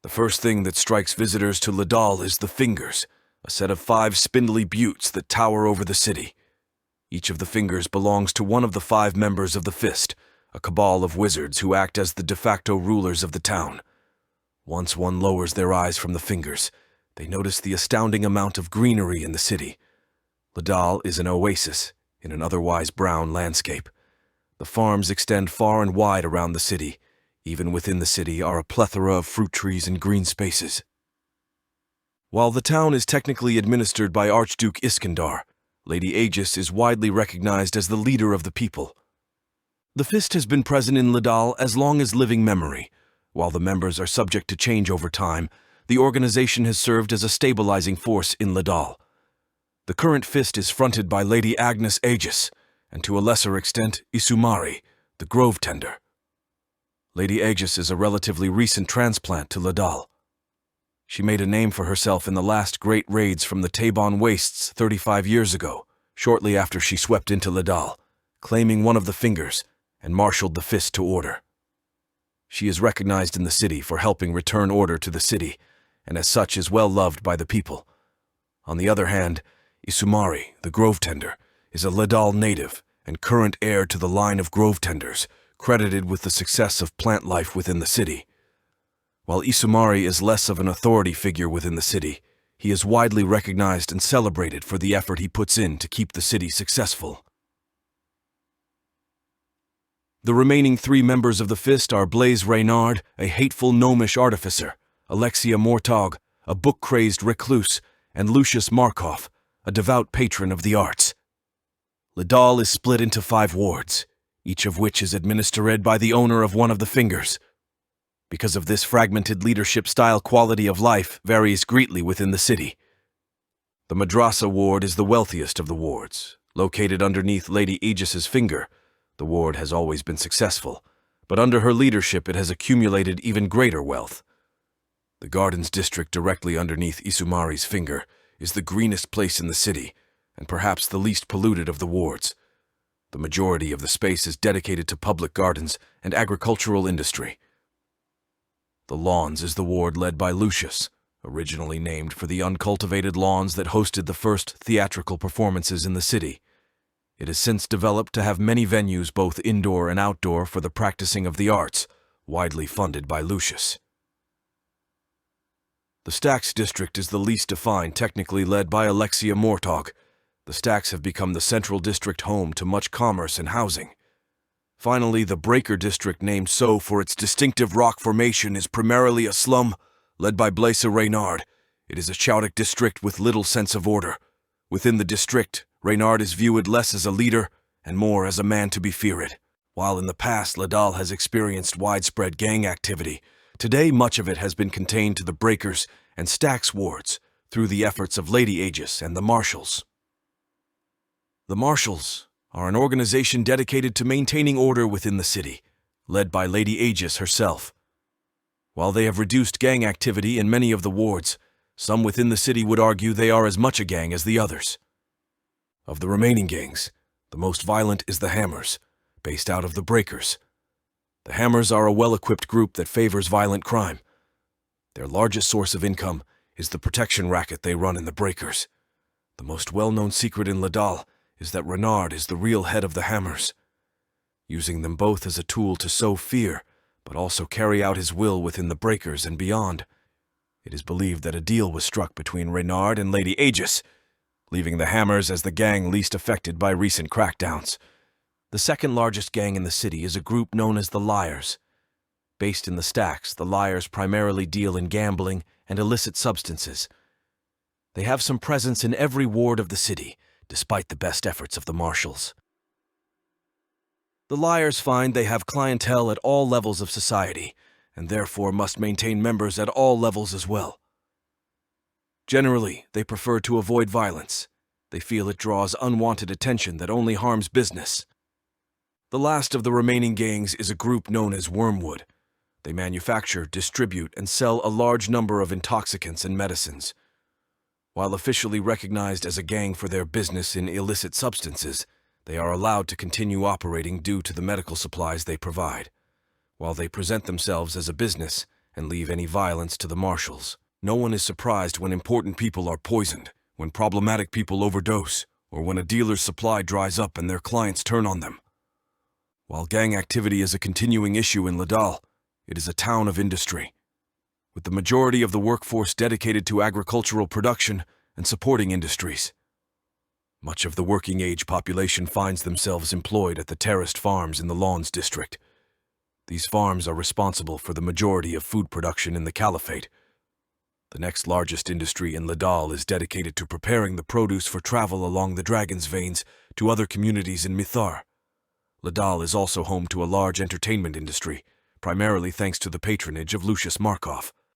The first thing that strikes visitors to Ledal is the Fingers, a set of 5 spindly buttes that tower over the city. Each of the Fingers belongs to one of the 5 members of the Fist, a cabal of wizards who act as the de facto rulers of the town. Once one lowers their eyes from the Fingers, they notice the astounding amount of greenery in the city. Ledal is an oasis in an otherwise brown landscape. The farms extend far and wide around the city. Even within the city are a plethora of fruit trees and green spaces. While the town is technically administered by Archduke Iskandar, Lady Aegis is widely recognized as the leader of the people. The Fist has been present in Ledal as long as living memory. While the members are subject to change over time, the organization has served as a stabilizing force in Ledal. The current Fist is fronted by Lady Agnes Aegis, and to a lesser extent, Isumari, the Grove Tender. Lady Aegis is a relatively recent transplant to Ledal. She made a name for herself in the last great raids from the Tabon Wastes 35 years ago, shortly after she swept into Ledal, claiming one of the Fingers and marshaled the Fist to order. She is recognized in the city for helping return order to the city, and as such is well loved by the people. On the other hand, Isumari, the Grove Tender, is a Ledal native and current heir to the line of Grove Tenders, credited with the success of plant life within the city. While Isumari is less of an authority figure within the city, he is widely recognized and celebrated for the effort he puts in to keep the city successful. The remaining 3 members of the Fist are Blaise Reynard, a hateful gnomish artificer, Alexia Mortog, a book-crazed recluse, and Lucius Markov, a devout patron of the arts. Ledal is split into 5 wards, each of which is administered by the owner of one of the Fingers. Because of this fragmented leadership style, quality of life varies greatly within the city. The Madrasa ward is the wealthiest of the wards. Located underneath Lady Aegis's finger, the ward has always been successful, but under her leadership it has accumulated even greater wealth. The Gardens district directly underneath Isumari's finger is the greenest place in the city, and perhaps the least polluted of the wards. The majority of the space is dedicated to public gardens and agricultural industry. The Lawns is the ward led by Lucius, originally named for the uncultivated lawns that hosted the first theatrical performances in the city. It has since developed to have many venues both indoor and outdoor for the practicing of the arts, widely funded by Lucius. The Stacks district is the least defined, technically led by Alexia Mortog. The Stacks have become the central district home to much commerce and housing. Finally, the Breaker district, named so for its distinctive rock formation, is primarily a slum, led by Blaise Reynard. It is a chaotic district with little sense of order. Within the district, Reynard is viewed less as a leader and more as a man to be feared. While in the past Ledal has experienced widespread gang activity, today much of it has been contained to the Breakers and Stacks wards through the efforts of Lady Aegis and the Marshals. The Marshals are an organization dedicated to maintaining order within the city, led by Lady Aegis herself. While they have reduced gang activity in many of the wards, some within the city would argue they are as much a gang as the others. Of the remaining gangs, the most violent is the Hammers, based out of the Breakers. The Hammers are a well-equipped group that favors violent crime. Their largest source of income is the protection racket they run in the Breakers. The most well-known secret in Ledal is that Renard is the real head of the Hammers, using them both as a tool to sow fear, but also carry out his will within the Breakers and beyond. It is believed that a deal was struck between Renard and Lady Aegis, leaving the Hammers as the gang least affected by recent crackdowns. The second largest gang in the city is a group known as the Liars. Based in the Stacks, the Liars primarily deal in gambling and illicit substances. They have some presence in every ward of the city, despite the best efforts of the Marshals. The Liars find they have clientele at all levels of society, and therefore must maintain members at all levels as well. Generally, they prefer to avoid violence. They feel it draws unwanted attention that only harms business. The last of the remaining gangs is a group known as Wormwood. They manufacture, distribute, and sell a large number of intoxicants and medicines. While officially recognized as a gang for their business in illicit substances, they are allowed to continue operating due to the medical supplies they provide. While they present themselves as a business, and leave any violence to the marshals. No one is surprised when important people are poisoned, when problematic people overdose, or when a dealer's supply dries up and their clients turn on them. While gang activity is a continuing issue in Ledal, it is a town of industry, with the majority of the workforce dedicated to agricultural production and supporting industries. Much of the working-age population finds themselves employed at the terraced farms in the Lawns district. These farms are responsible for the majority of food production in the Caliphate. The next largest industry in Ledal is dedicated to preparing the produce for travel along the Dragon's Veins to other communities in Mytharr. Ledal is also home to a large entertainment industry, primarily thanks to the patronage of Lucius Markov.